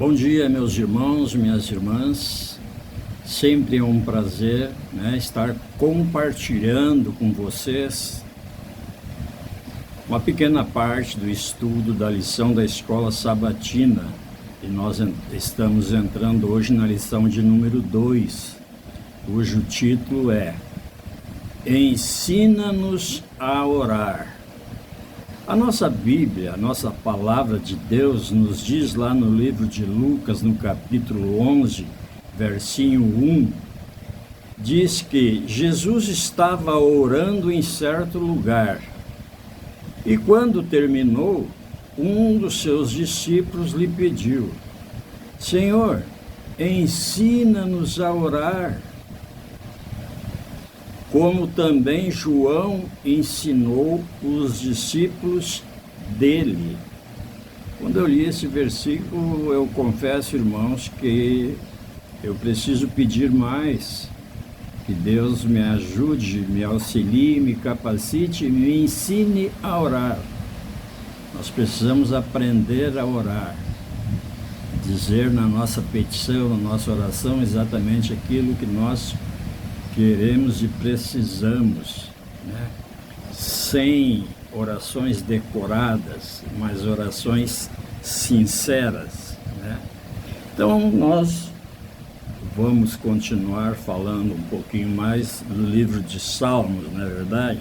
Bom dia, meus irmãos, minhas irmãs. Sempre é um prazer, estar compartilhando com vocês uma pequena parte do estudo da lição da Escola Sabatina. E nós estamos entrando hoje na lição de número 2, cujo título é Ensina-nos a orar. A nossa Bíblia, a nossa Palavra de Deus nos diz lá no livro de Lucas, no capítulo 11, versinho 1, diz que Jesus estava orando em certo lugar e quando terminou, um dos seus discípulos lhe pediu: Senhor, ensina-nos a orar, como também João ensinou os discípulos dele. Quando eu li esse versículo, eu confesso, irmãos, que eu preciso pedir mais, que Deus me ajude, me auxilie, me capacite, me ensine a orar. Nós precisamos aprender a orar, dizer na nossa petição, na nossa oração, exatamente aquilo que nós queremos e precisamos, sem orações decoradas, mas orações sinceras, Então nós vamos continuar falando um pouquinho mais do livro de Salmos, não é verdade?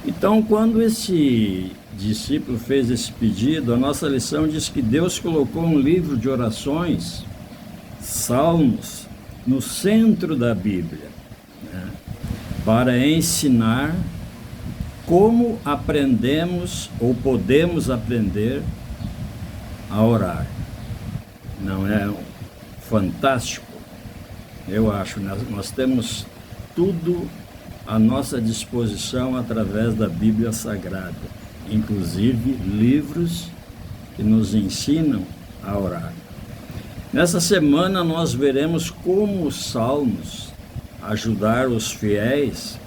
Então, quando esse discípulo fez esse pedido, a nossa lição diz que Deus colocou um livro de orações, Salmos, no centro da Bíblia, para ensinar como aprendemos ou podemos aprender a orar. Não é fantástico? Eu acho, nós temos tudo à nossa disposição através da Bíblia Sagrada, inclusive livros que nos ensinam a orar. Nessa semana nós veremos como os Salmos ajudar os fiéis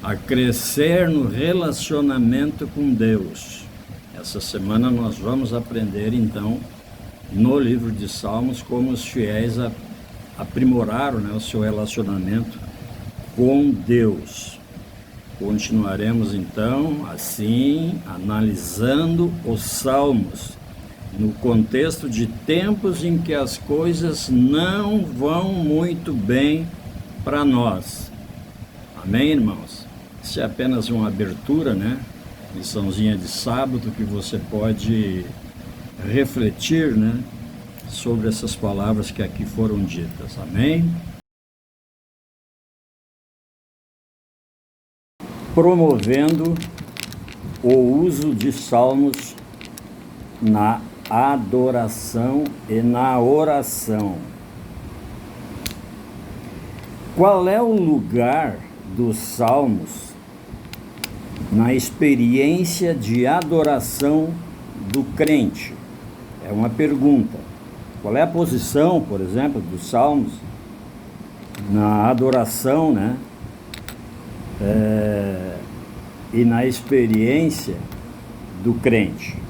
a crescer no relacionamento com Deus. Essa semana nós vamos aprender então no livro de Salmos como os fiéis aprimoraram o seu relacionamento com Deus. Continuaremos então assim analisando os Salmos no contexto de tempos em que as coisas não vão muito bem para nós. Amém, irmãos? Isso é apenas uma abertura, liçãozinha de sábado que você pode refletir, sobre essas palavras que aqui foram ditas. Amém? Promovendo o uso de salmos na adoração e na oração. Qual é o lugar dos salmos na experiência de adoração do crente? É uma pergunta. Qual é a posição, por exemplo, dos salmos na adoração, e na experiência do crente?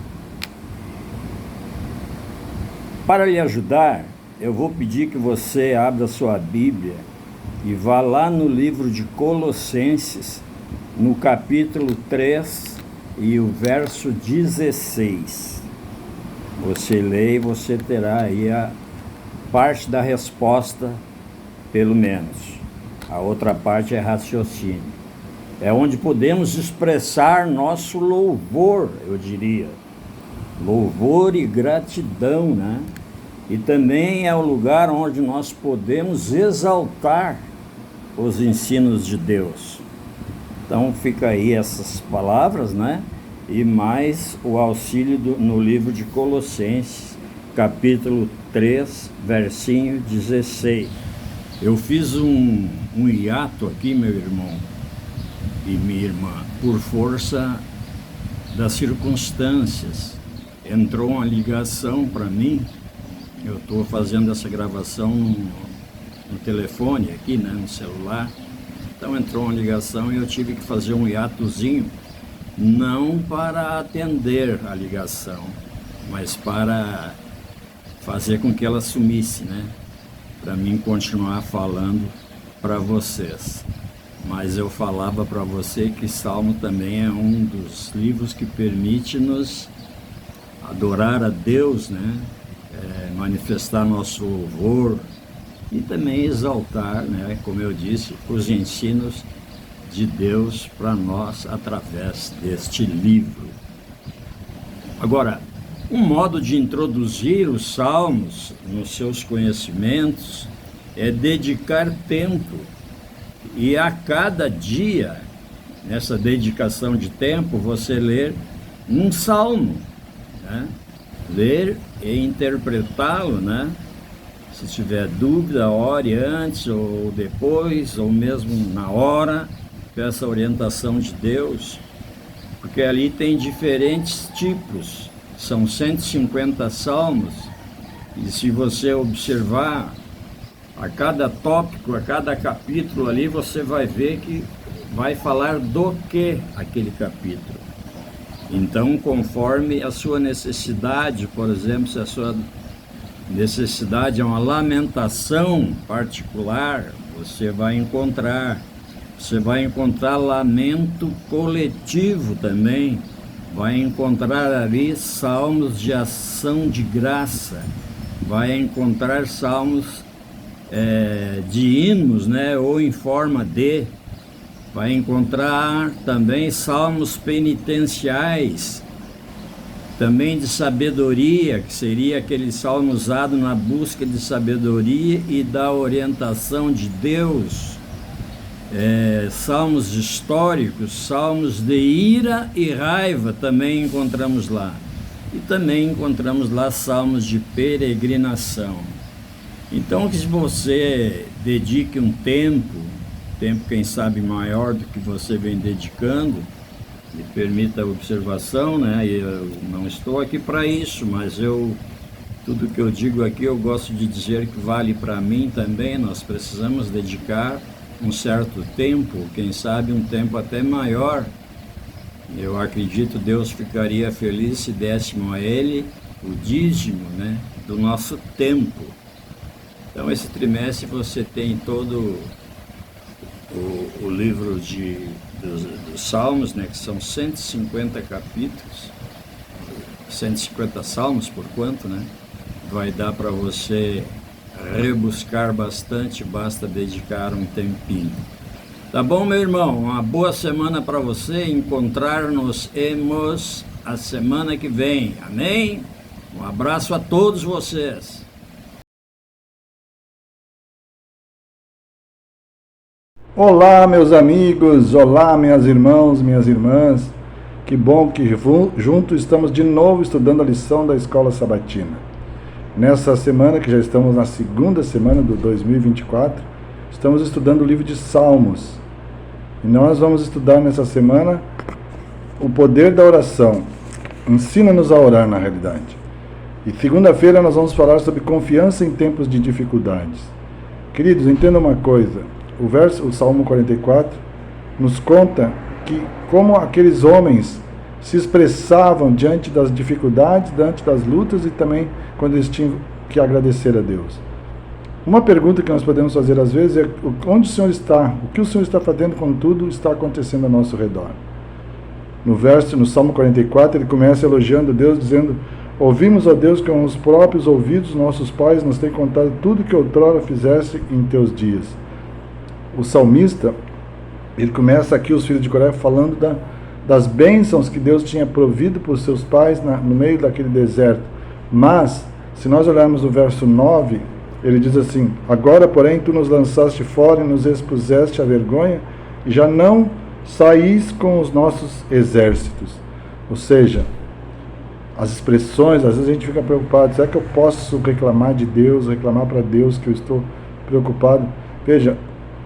Para lhe ajudar, eu vou pedir que você abra sua Bíblia e vá lá no livro de Colossenses, no capítulo 3 e o verso 16. Você lê e você terá aí a parte da resposta, pelo menos. A outra parte é raciocínio. É onde podemos expressar nosso louvor, eu diria. Louvor e gratidão, E também é o lugar onde nós podemos exaltar os ensinos de Deus. Então fica aí essas palavras, E mais o auxílio no livro de Colossenses, capítulo 3, versinho 16. Eu fiz um hiato aqui, meu irmão e minha irmã, por força das circunstâncias. Entrou uma ligação para mim. Eu estou fazendo essa gravação no telefone aqui, no celular. Então entrou uma ligação e eu tive que fazer um hiatozinho, não para atender a ligação, mas para fazer com que ela sumisse, né? Para mim continuar falando para vocês. Mas eu falava para você que Salmo também é um dos livros que permite-nos adorar a Deus, né? Manifestar nosso louvor e também exaltar, né? Como eu disse, os ensinos de Deus para nós através deste livro. Agora, um modo de introduzir os salmos nos seus conhecimentos é dedicar tempo, e a cada dia, nessa dedicação de tempo, você ler um salmo, né? Ler e interpretá-lo, né? Se tiver dúvida, ore antes ou depois, ou mesmo na hora, peça a orientação de Deus, porque ali tem diferentes tipos, são 150 salmos, e se você observar a cada tópico, a cada capítulo ali, você vai ver que vai falar do que aquele capítulo. Então, conforme a sua necessidade, por exemplo, se a sua necessidade é uma lamentação particular, você vai encontrar lamento coletivo também, vai encontrar ali salmos de ação de graça, vai encontrar salmos de hinos, né, ou em forma de, vai encontrar também salmos penitenciais, também de sabedoria, que seria aquele salmo usado na busca de sabedoria e da orientação de Deus, salmos históricos, salmos de ira e raiva também encontramos lá, e também encontramos lá salmos de peregrinação. Então, que se você dedique um tempo quem sabe maior do que você vem dedicando, me permita a observação, né? Eu não estou aqui para isso, mas tudo que eu digo aqui eu gosto de dizer que vale para mim também. Nós precisamos dedicar um certo tempo, quem sabe um tempo até maior. Eu acredito que Deus ficaria feliz se dessemos a Ele o dízimo, né, do nosso tempo. Então, esse trimestre você tem todo o livro dos Salmos, né, que são 150 capítulos, 150 salmos por quanto, né? Vai dar para você rebuscar bastante, basta dedicar um tempinho. Tá bom, meu irmão? Uma boa semana para você. Encontrar-nos-emos a semana que vem. Amém? Um abraço a todos vocês. Olá, meus amigos, olá, minhas irmãos, minhas irmãs. Que bom que juntos estamos de novo estudando a lição da Escola Sabatina. Nessa semana, que já estamos na segunda semana do 2024, estamos estudando o livro de Salmos. E nós vamos estudar nessa semana o poder da oração. Ensina-nos a orar, na realidade. E segunda-feira nós vamos falar sobre confiança em tempos de dificuldades. Queridos, entendam uma coisa. O Salmo 44 nos conta que como aqueles homens se expressavam diante das dificuldades, diante das lutas e também quando eles tinham que agradecer a Deus. Uma pergunta que nós podemos fazer às vezes é: onde o Senhor está? O que o Senhor está fazendo quando tudo está acontecendo ao nosso redor? No Salmo 44, ele começa elogiando Deus, dizendo: ouvimos, ó Deus, que com os próprios ouvidos nossos pais nos têm contado tudo que outrora fizeste em teus dias. O salmista, ele começa aqui, os filhos de Coré, falando das bênçãos que Deus tinha provido por seus pais no meio daquele deserto. Mas, se nós olharmos o verso 9, ele diz assim: agora, porém, tu nos lançaste fora e nos expuseste à vergonha, e já não saís com os nossos exércitos. Ou seja, as expressões, às vezes a gente fica preocupado: será que eu posso reclamar de Deus, reclamar para Deus que eu estou preocupado? Veja,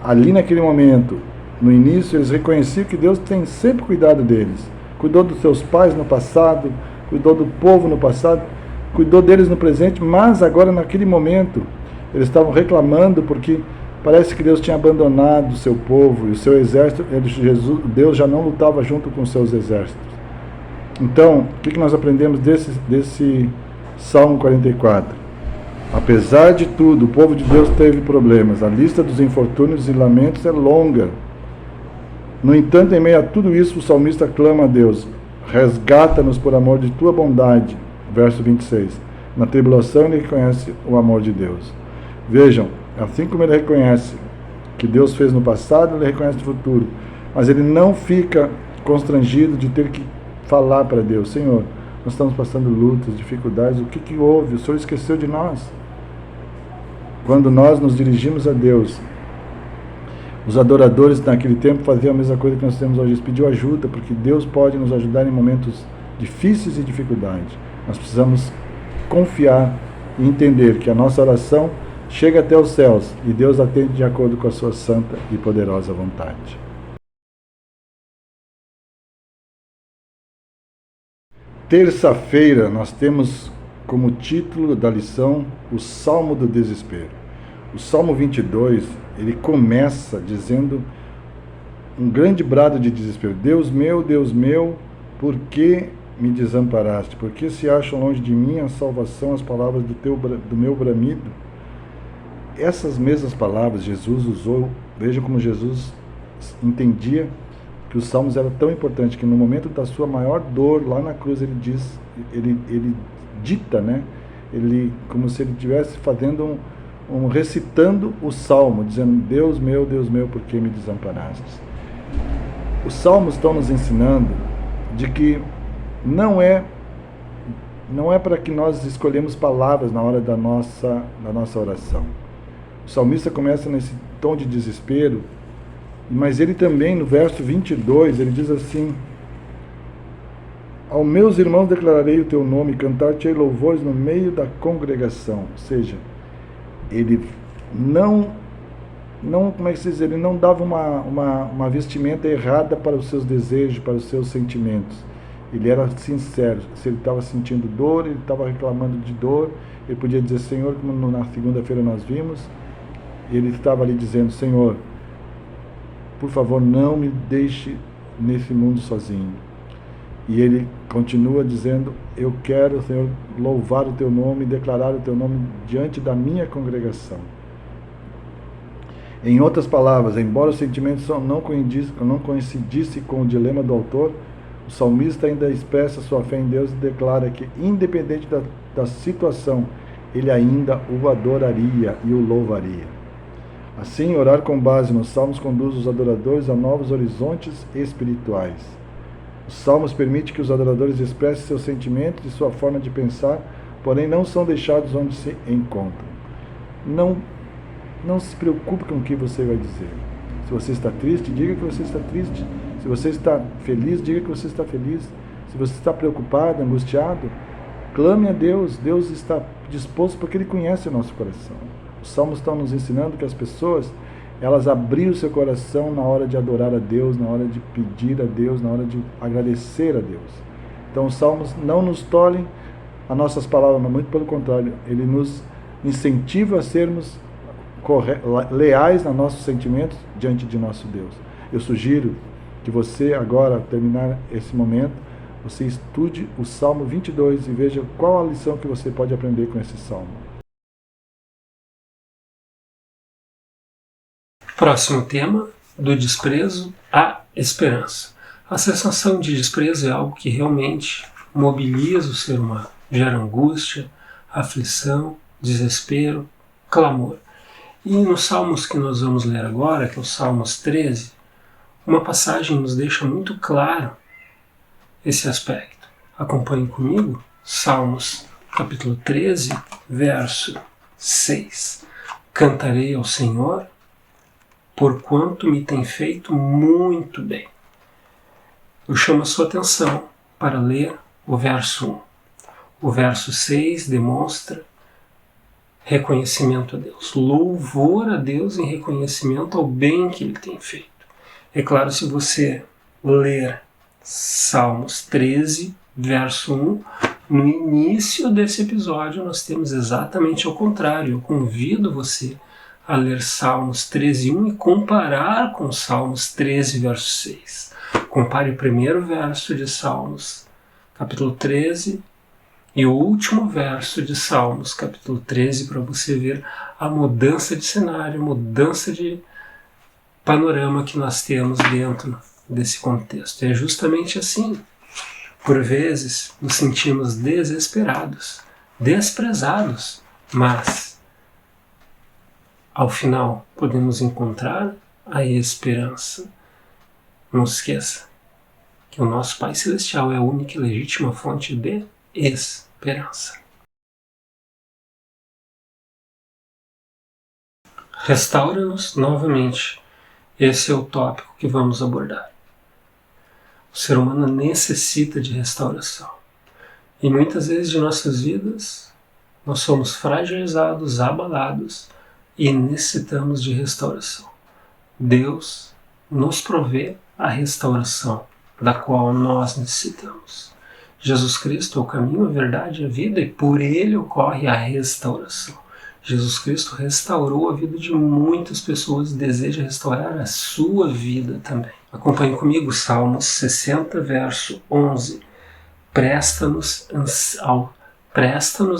ali naquele momento, no início, eles reconheciam que Deus tem sempre cuidado deles. Cuidou dos seus pais no passado, cuidou do povo no passado, cuidou deles no presente, mas agora, naquele momento, eles estavam reclamando porque parece que Deus tinha abandonado o seu povo e o seu exército. Deus já não lutava junto com os seus exércitos. Então, o que nós aprendemos desse Salmo 44? Apesar de tudo, o povo de Deus teve problemas. A lista dos infortúnios e lamentos é longa. No entanto, em meio a tudo isso, o salmista clama a Deus: resgata-nos por amor de tua bondade. Verso 26. Na tribulação ele reconhece o amor de Deus. Vejam, assim como ele reconhece que Deus fez no passado, ele reconhece no futuro. Mas ele não fica constrangido de ter que falar para Deus: Senhor, nós estamos passando lutas, dificuldades, o que houve? O Senhor esqueceu de nós? Quando nós nos dirigimos a Deus, os adoradores naquele tempo faziam a mesma coisa que nós temos hoje, eles pediam ajuda, porque Deus pode nos ajudar em momentos difíceis e dificuldades. Nós precisamos confiar e entender que a nossa oração chega até os céus e Deus atende de acordo com a sua santa e poderosa vontade. Terça-feira nós temos como título da lição o Salmo do Desespero. O Salmo 22, ele começa dizendo um grande brado de desespero: Deus meu, por que me desamparaste? Por que se acham longe de mim a salvação, as palavras do meu bramido? Essas mesmas palavras Jesus usou. Vejam como Jesus entendia que os salmos eram tão importantes, que no momento da sua maior dor, lá na cruz, ele diz, ele dita, né? Ele, como se ele estivesse fazendo recitando o salmo, dizendo: Deus meu, por que me desamparaste? Os salmos estão nos ensinando de que não é para que nós escolhemos palavras na hora da nossa oração. O salmista começa nesse tom de desespero, mas ele também, no verso 22, ele diz assim: aos meus irmãos declararei o teu nome, cantar-te-ei louvores no meio da congregação. Ou seja, ele não como é que se diz, ele não dava uma vestimenta errada para os seus desejos, para os seus sentimentos. Ele era sincero. Se ele estava sentindo dor, ele estava reclamando de dor, ele podia dizer: Senhor, como na segunda-feira nós vimos, ele estava ali dizendo: Senhor, por favor, não me deixe nesse mundo sozinho. E ele continua dizendo: eu quero, Senhor, louvar o teu nome e declarar o teu nome diante da minha congregação. Em outras palavras, embora os sentimentos não coincidissem com o dilema do autor, o salmista ainda expressa sua fé em Deus e declara que, independente da situação, ele ainda o adoraria e o louvaria. Assim, orar com base nos salmos conduz os adoradores a novos horizontes espirituais. Os salmos permitem que os adoradores expressem seus sentimentos e sua forma de pensar, porém não são deixados onde se encontram. Não se preocupe com o que você vai dizer. Se você está triste, diga que você está triste. Se você está feliz, diga que você está feliz. Se você está preocupado, angustiado, clame a Deus. Deus está disposto, porque Ele conhece o nosso coração. Os salmos estão nos ensinando que as pessoas, elas abriram o seu coração na hora de adorar a Deus, na hora de pedir a Deus, na hora de agradecer a Deus. Então os salmos não nos tolhem as nossas palavras, mas muito pelo contrário, ele nos incentiva a sermos leais nos nossos sentimentos diante de nosso Deus. Eu sugiro que você, agora, terminar esse momento, você estude o Salmo 22 e veja qual a lição que você pode aprender com esse salmo. Próximo tema: do desprezo à esperança. A sensação de desprezo é algo que realmente mobiliza o ser humano, gera angústia, aflição, desespero, clamor. E nos salmos que nós vamos ler agora, que é o Salmos 13, uma passagem nos deixa muito claro esse aspecto. Acompanhe comigo, Salmos capítulo 13, verso 6. Cantarei ao Senhor, porquanto me tem feito muito bem. Eu chamo a sua atenção para ler o verso 1. O verso 6 demonstra reconhecimento a Deus, louvor a Deus em reconhecimento ao bem que Ele tem feito. É claro, se você ler Salmos 13, verso 1, no início desse episódio nós temos exatamente ao contrário. Eu convido você a ler Salmos 13:1 e comparar com Salmos 13, verso 6. Compare o primeiro verso de Salmos, capítulo 13, E o último verso de Salmos, capítulo 13, para você ver a mudança de cenário, a mudança de panorama que nós temos dentro desse contexto. É justamente assim. Por vezes nos sentimos desesperados, desprezados, mas ao final podemos encontrar a esperança. Não esqueça que o nosso Pai Celestial é a única e legítima fonte de esperança. Restaura-nos novamente. Esse é o tópico que vamos abordar. O ser humano necessita de restauração. E muitas vezes de nossas vidas, nós somos fragilizados, abalados e necessitamos de restauração. Deus nos provê a restauração da qual nós necessitamos. Jesus Cristo é o caminho, a verdade e a vida e por Ele ocorre a restauração. Jesus Cristo restaurou a vida de muitas pessoas e deseja restaurar a sua vida também. Acompanhe comigo Salmos 60, verso 11. Presta-nos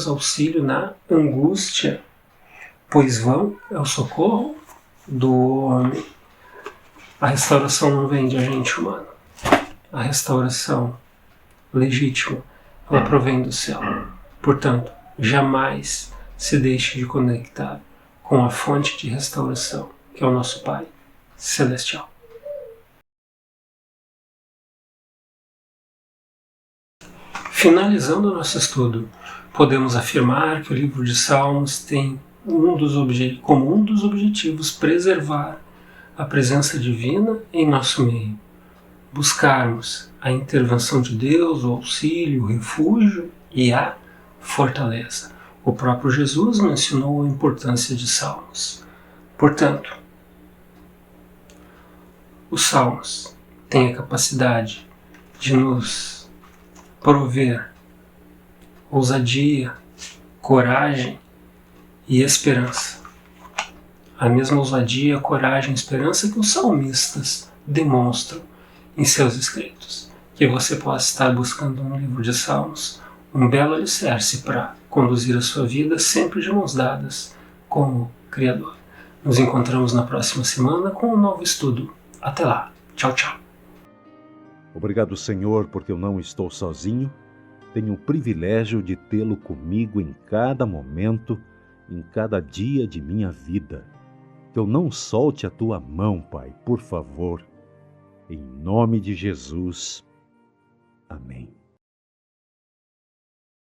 auxílio na angústia, pois vão é o socorro do homem. A restauração não vem de agente humano. A restauração legítima, ela provém do céu. Portanto, jamais se deixe de conectar com a fonte de restauração, que é o nosso Pai Celestial. Finalizando o nosso estudo, podemos afirmar que o livro de Salmos tem como um dos objetivos preservar a presença divina em nosso meio, buscarmos a intervenção de Deus, o auxílio, o refúgio e a fortaleza. O próprio Jesus mencionou a importância de Salmos. Portanto, os Salmos têm a capacidade de nos prover ousadia, coragem e esperança. A mesma ousadia, coragem e esperança que os salmistas demonstram em seus escritos. Que você possa estar buscando no livro de Salmos um belo alicerce para conduzir a sua vida sempre de mãos dadas com o Criador. Nos encontramos na próxima semana com um novo estudo. Até lá. Tchau, tchau. Obrigado, Senhor, porque eu não estou sozinho. Tenho o privilégio de tê-lo comigo em cada momento, em cada dia de minha vida. Que eu não solte a tua mão, Pai, por favor. Em nome de Jesus. Amém.